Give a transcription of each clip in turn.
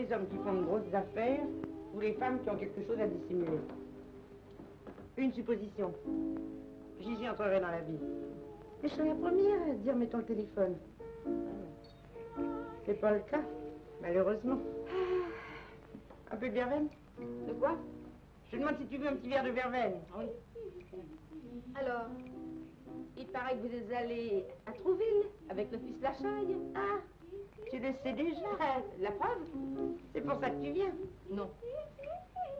les hommes qui font de grosses affaires ou les femmes qui ont quelque chose à dissimuler. Une supposition. Gigi entrerait dans la vie. Et je serais la première à dire mettons le téléphone. C'est pas le cas, malheureusement. Un peu de verveine? De quoi? Je demande si tu veux un petit verre de verveine. Oui. Alors, il paraît que vous êtes allé à Trouville avec le fils Lachaille. Ah, tu le sais déjà. La preuve? C'est pour ça que tu viens. Non.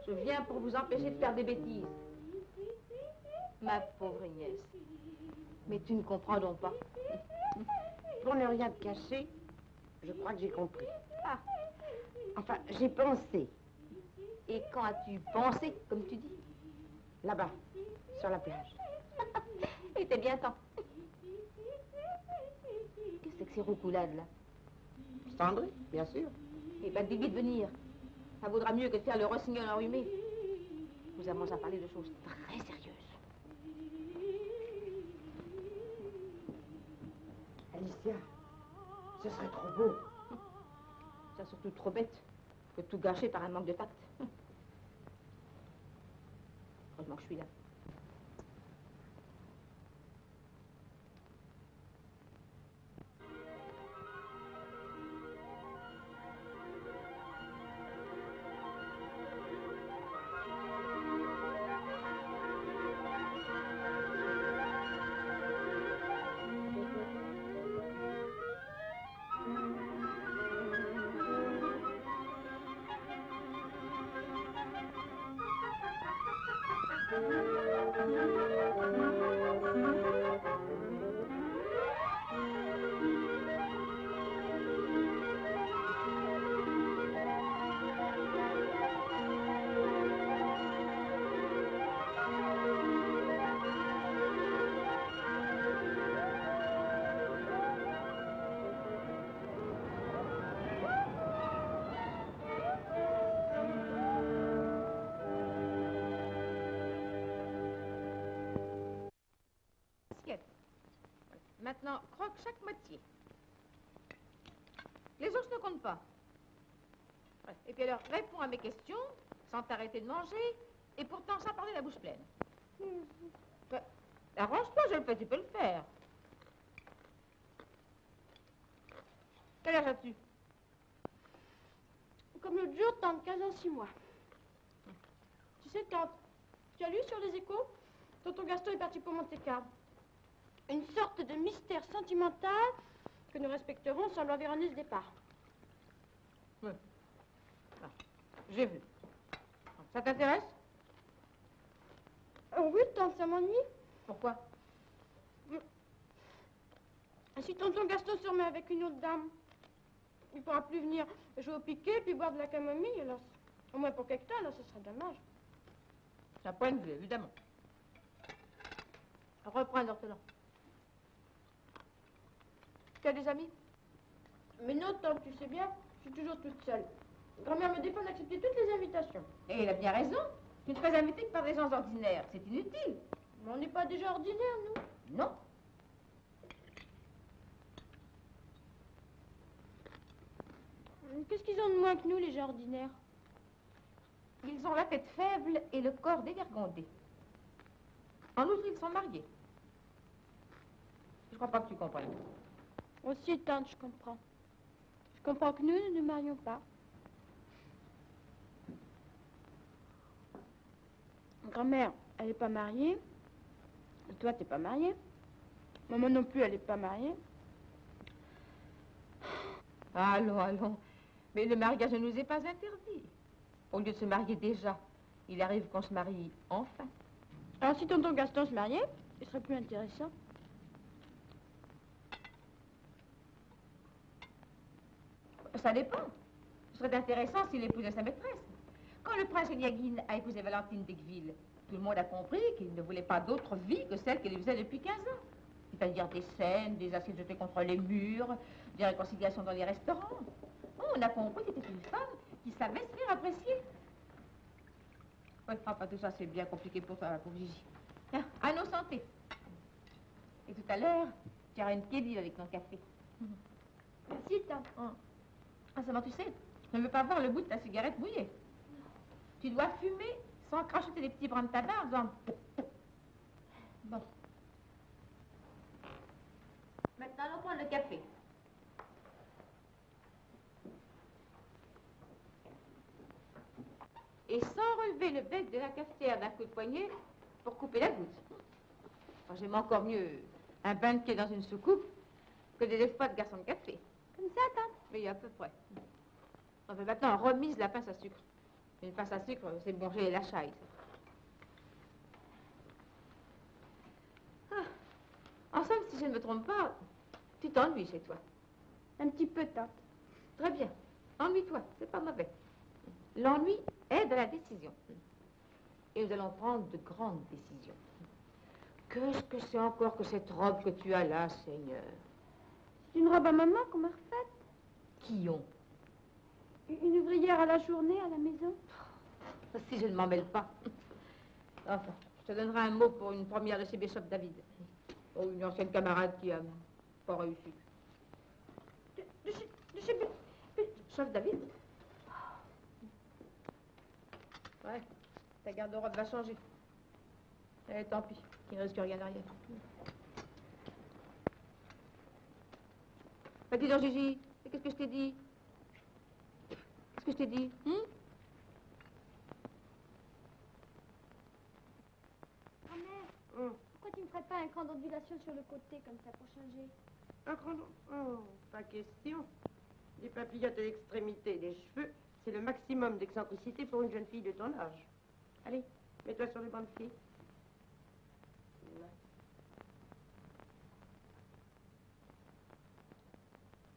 Je viens pour vous empêcher de faire des bêtises. Ma pauvre Agnès. Mais tu ne comprends donc pas. Pour ne rien te cacher, je crois que j'ai compris. Ah. Enfin, j'ai pensé. Et quand as-tu pensé, comme tu dis? Là-bas, sur la plage. Il était bien temps. Qu'est-ce que c'est que ces roucoulades, là? Cendré, bien sûr. Eh ben, dis-lui de venir. Ça vaudra mieux que de faire le rossignol enrhumé. Nous avons à parler de choses très sérieuses. Alicia, ce serait trop beau. C'est surtout trop bête que tout gâcher par un manque de tact. Heureusement que je suis là. Maintenant, croque chaque moitié. Les os ne comptent pas. Et puis alors, réponds à mes questions, sans t'arrêter de manger, et pourtant sans parler la bouche pleine. Arrange-toi, je le fais, tu peux le faire. Quel âge as-tu? Comme l'autre jour, tante, 15 ans, 6 mois. Tu sais, tante, tu as lu sur les échos? Tonton Gaston est parti pour Monte-Carlo. Une sorte de mystère sentimental que nous respecterons sans lui environner ce départ. Oui. Ah, j'ai vu. Ça t'intéresse? Oui, tante, ça m'ennuie. Pourquoi? Si tonton Gaston se remet avec une autre dame, il ne pourra plus venir jouer au piquet puis boire de la camomille, alors au moins pour quelque temps, là, ce serait dommage. C'est un point de vue, évidemment. Reprends l'ortolan. Tu as des amis? Mais non, tante, tu sais bien, je suis toujours toute seule. Grand-mère me défend d'accepter toutes les invitations. Et elle a bien raison. Tu ne te fais inviter que par des gens ordinaires. C'est inutile. Mais on n'est pas déjà ordinaires, nous? Non. Qu'est-ce qu'ils ont de moins que nous, les gens ordinaires? Ils ont la tête faible et le corps dévergondé. En outre, ils sont mariés. Je crois pas que tu comprennes. Aussi, tante, je comprends. Je comprends que nous ne nous marions pas. Grand-mère, elle n'est pas mariée. Et toi, t'es pas mariée. Maman non plus, elle n'est pas mariée. Allons, allons. Mais le mariage ne nous est pas interdit. Au lieu de se marier déjà, il arrive qu'on se marie enfin. Alors, si tonton Gaston se mariait, il serait plus intéressant. Ça dépend. Ce serait intéressant s'il épousait sa maîtresse. Quand le prince Eliaguine a épousé Valentine d'Aigueville, tout le monde a compris qu'il ne voulait pas d'autre vie que celle qu'il faisait depuis 15 ans. C'est-à-dire des scènes, des assiettes jetées contre les murs, des réconciliations dans les restaurants. Oh, on a compris que c'était une femme qui savait se faire apprécier. Oui, enfin, tout ça, c'est bien compliqué pour toi, pauvre Gigi. Tiens, à nos santé. Et tout à l'heure, tu auras une kédille avec ton café. Merci, tante. Ah, seulement, tu sais, Je ne veux pas voir le bout de ta cigarette mouillée. Tu dois fumer sans crachoter les petits brins de tabac en faisant... Bon. Maintenant, allons prendre le café. Et sans relever le bec de la cafetière d'un coup de poignet pour couper la goutte. Enfin, j'aime encore mieux un bain de pied dans une soucoupe que des espoirs de garçon de café. Comme ça, tante? Oui, à peu près. Enfin, maintenant, on remise la pince à sucre. Une pince à sucre, c'est manger la chaille. Ah. En somme, si je ne me trompe pas, tu t'ennuies chez toi. Un petit peu, tante. Très bien. Ennuie-toi, c'est pas mauvais. L'ennui aide à la décision. Et nous allons prendre de grandes décisions. Qu'est-ce que c'est encore que cette robe que tu as là, Seigneur? C'est une robe à maman qu'on m'a refaite. Qui ont? Une ouvrière à la journée à la maison. Si je ne m'en mêle pas. Enfin, je te donnerai un mot pour une première de chez Bishop David. Oh, une ancienne camarade qui a pas réussi. De chez Bishop David? Ouais, ta garde-robe va changer. Eh, tant pis, il ne reste rien derrière. Bah, dis donc, Gigi, qu'est-ce que je t'ai dit? Qu'est-ce que je t'ai dit? Grand-mère, pourquoi tu ne ferais pas un cran d'ondulation sur le côté comme ça pour changer? Un cran Oh, pas question. Des papillotes à l'extrémité des cheveux, c'est le maximum d'excentricité pour une jeune fille de ton âge. Allez, mets-toi sur le banc de pied.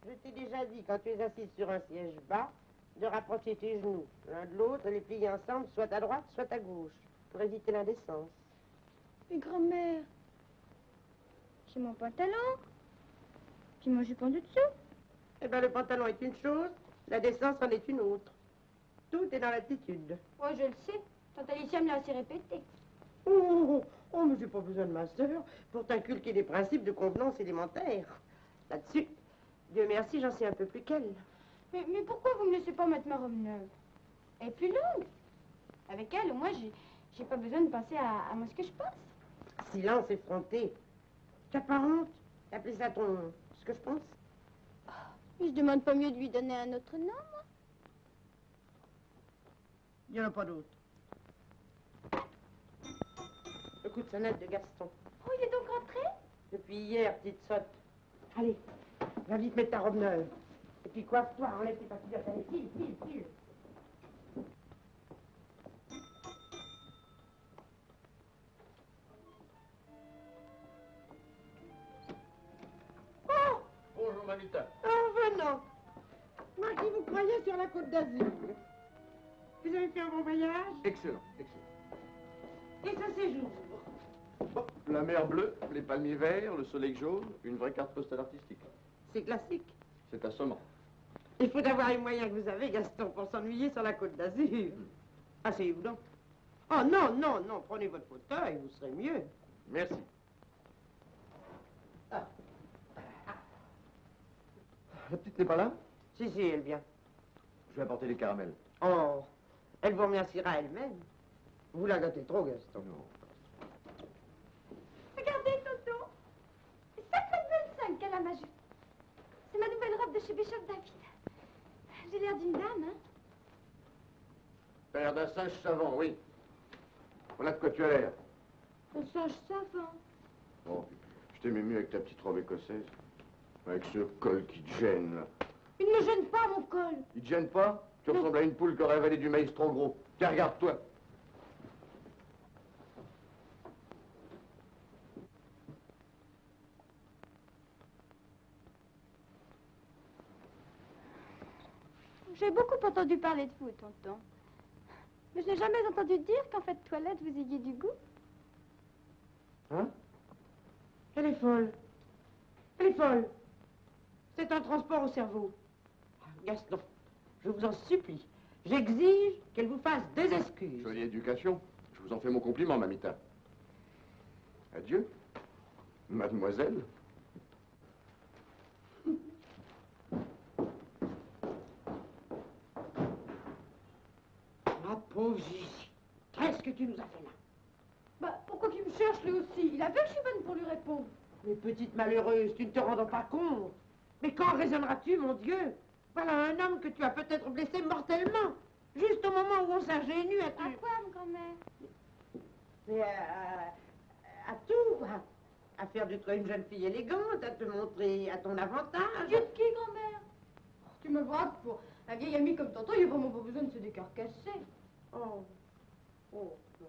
Je t'ai déjà dit, quand tu es assise sur un siège bas, de rapprocher tes genoux l'un de l'autre et les plier ensemble, soit à droite, soit à gauche, pour éviter l'indécence. Mais grand-mère, j'ai mon pantalon, puis mon jupon du dessous. Eh bien, le pantalon est une chose, la décence en est une autre. Tout est dans l'attitude. Oh, je le sais. Tante Alicia me l'a assez répété. Oh, mais j'ai pas besoin de ma sœur pour t'inculquer des principes de convenance élémentaires. Là-dessus, Dieu merci, j'en sais un peu plus qu'elle. Mais pourquoi vous me laissez pas mettre ma robe neuve? Elle est plus longue. Avec elle, moi, j'ai pas besoin de penser à moi ce que je pense. Silence effronté. Tu n'as pas honte d'appeler ça ton... ce que je pense? Mais je demande pas mieux de lui donner un autre nom, moi. Il n'y en a pas d'autre. Le coup de sonnette de Gaston. Oh, il est donc rentré? Depuis hier, petite sotte. Allez, va vite mettre ta robe neuve. Et puis coiffe-toi, enlève tes papillotes. Allez, file. Oh! Bonjour, Mamita. En venant. Moi qui vous croyais sur la côte d'Azur. Vous avez fait un bon voyage? Excellent. Et ce séjour? Bon, la mer bleue, les palmiers verts, le soleil jaune, une vraie carte postale artistique. C'est classique. C'est assommant. Il faut avoir les moyens que vous avez, Gaston, pour s'ennuyer sur la côte d'Azur. Asseyez-vous donc. Oh non, prenez votre fauteuil, vous serez mieux. Merci. La petite n'est pas là? Si, elle vient. Je vais apporter les caramels. Oh, elle vous remerciera elle-même. Vous la gâtez trop, Gaston. Non. Regardez, Toto. Sacré de 25 qu'elle a ma jupe. C'est ma nouvelle robe de chez Bishop David. J'ai l'air d'une dame, hein? T'as l'air d'un singe savant, oui. Voilà de quoi tu as l'air. Un singe savant. Bon, je t'aimais mieux avec ta petite robe écossaise. Avec ce col qui te gêne, là. Il ne me gêne pas, mon col. Il te gêne pas? Tu ressembles à une poule qui aurait avalé du maïs trop gros. Tiens, regarde-toi. J'ai beaucoup entendu parler de vous, tonton. Mais je n'ai jamais entendu dire qu'en fait toilette, vous ayez du goût. Hein? Elle est folle. C'est un transport au cerveau. Gaston, je vous en supplie. J'exige qu'elle vous fasse des excuses. Jolie éducation. Je vous en fais mon compliment, Mamita. Adieu, mademoiselle. Pauvre Gigi, qu'est-ce que tu nous as fait là? Bah, pourquoi qu'il me cherche lui aussi? Il a vu que je suis bonne pour lui répondre. Mais petite malheureuse, tu ne te rends pas compte. Mais quand raisonneras-tu, mon Dieu? Voilà un homme que tu as peut-être blessé mortellement. Juste au moment où on s'ingénue à À quoi, ma grand-mère? Mais à tout, à faire de toi une jeune fille élégante, à te montrer à ton avantage. Juste qui, grand-mère? Tu me vois, pour un vieil ami comme tonton, il n'y a vraiment pas besoin de se décarcasser. Oh, oh, non.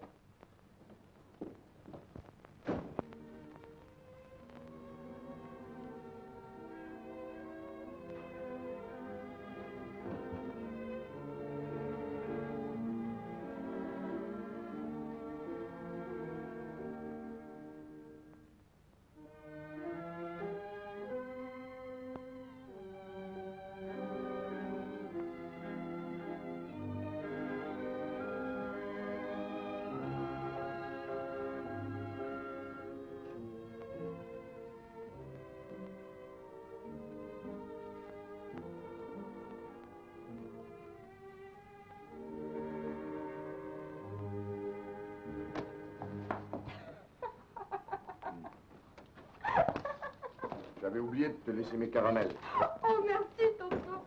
J'avais oublié de te laisser mes caramels. Oh, merci, tonton.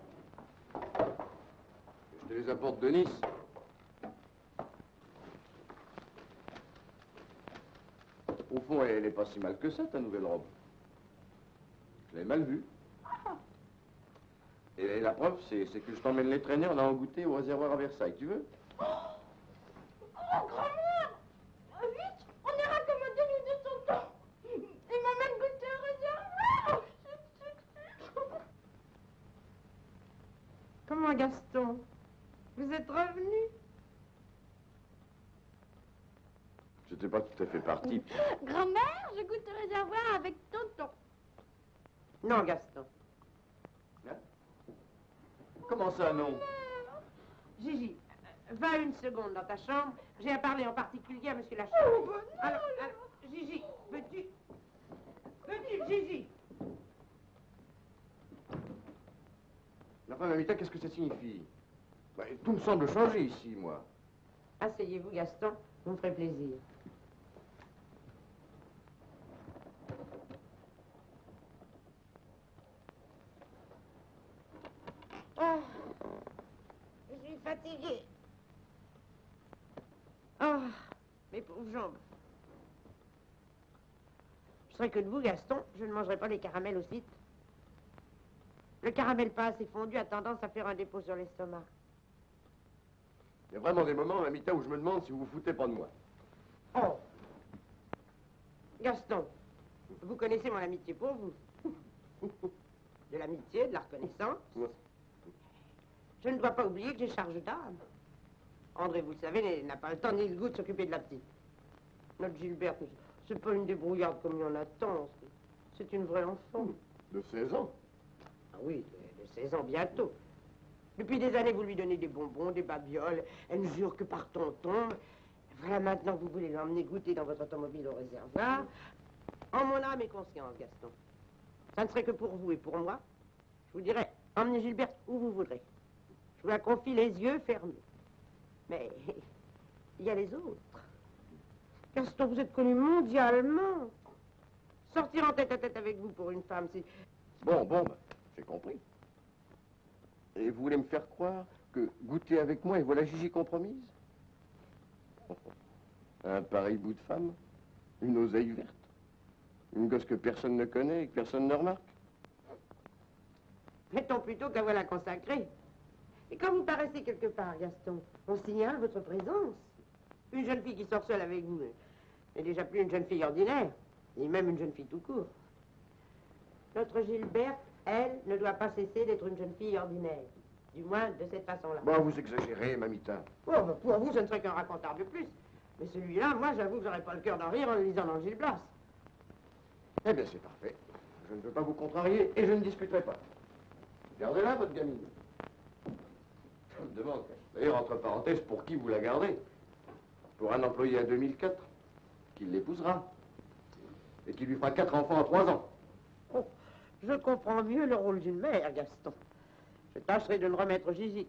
Je te les apporte de Nice. Au fond, elle est pas si mal que ça, ta nouvelle robe. Je l'ai mal vue. Et la preuve, c'est que je t'emmène les traîner en allant goûter au réservoir à Versailles. Tu veux? Oh, grand-mère! Vite, on ira commander nous deux tonton. Il m'a même goûté un réservoir. Comment, Gaston? Vous êtes revenu? J'étais pas tout à fait parti. Grand-mère, je goûte le réservoir avec tonton. Non, Gaston. Hein? Comment ça, non? Gigi, va une seconde dans ta chambre. J'ai à parler en particulier à monsieur Lachapelle. Oh, bah non, alors, Gigi, peux-tu... Gigi? Mais enfin, Mamita, qu'est-ce que ça signifie? Bah, tout me semble changer ici, moi. Asseyez-vous, Gaston. Vous me ferez plaisir. Ah, je suis fatiguée. Ah, mes pauvres jambes. Je serais que de vous, Gaston, je ne mangerai pas les caramels aussi. Le caramel pas assez fondu a tendance à faire un dépôt sur l'estomac. Il y a vraiment des moments, Mamita, où je me demande si vous vous foutez pas de moi. Oh, Gaston, vous connaissez mon amitié pour vous. De l'amitié, de la reconnaissance. Ouais. Je ne dois pas oublier que j'ai charge d'âme. André, vous le savez, n'a pas le temps ni le goût de s'occuper de la petite. Notre Gilberte, c'est pas une débrouillarde comme il y en a tant. C'est une vraie enfant. De 16 ans. Ah oui, de 16 ans bientôt. Depuis des années, vous lui donnez des bonbons, des babioles. Elle ne jure que par tonton. Voilà maintenant que vous voulez l'emmener goûter dans votre automobile au réservoir. En mon âme et conscience, Gaston. Ça ne serait que pour vous et pour moi. Je vous dirais, emmenez Gilberte où vous voudrez. Je vous la confie les yeux fermés. Mais il y a les autres. Gaston, vous êtes connu mondialement. Sortir en tête à tête avec vous pour une femme, c'est... Bon, bah, j'ai compris. Et vous voulez me faire croire que goûter avec moi et voilà Gigi compromise? Un pareil bout de femme? Une oseille verte? Une gosse que personne ne connaît et que personne ne remarque? Mettons plutôt qu'à voilà consacrée. Et quand vous paraissez quelque part, Gaston, on signale votre présence. Une jeune fille qui sort seule avec vous n'est déjà plus une jeune fille ordinaire, ni même une jeune fille tout court. Notre Gilberte, elle, ne doit pas cesser d'être une jeune fille ordinaire. Du moins, de cette façon-là. Bon, vous exagérez, Mamita. Oh, bah, pour vous, ce ne serait qu'un racontard de plus. Mais celui-là, moi, j'avoue que j'aurais pas le cœur d'en rire en le lisant dans le Gil Blas. Eh bien, c'est parfait. Je ne veux pas vous contrarier et je ne discuterai pas. Gardez-la, votre gamine. Je me demande, d'ailleurs, entre parenthèses, pour qui vous la gardez? Pour un employé à 2004, qui l'épousera. Et qui lui fera 4 enfants en 3 ans. Oh, je comprends mieux le rôle d'une mère, Gaston. Je tâcherai de ne remettre Gigi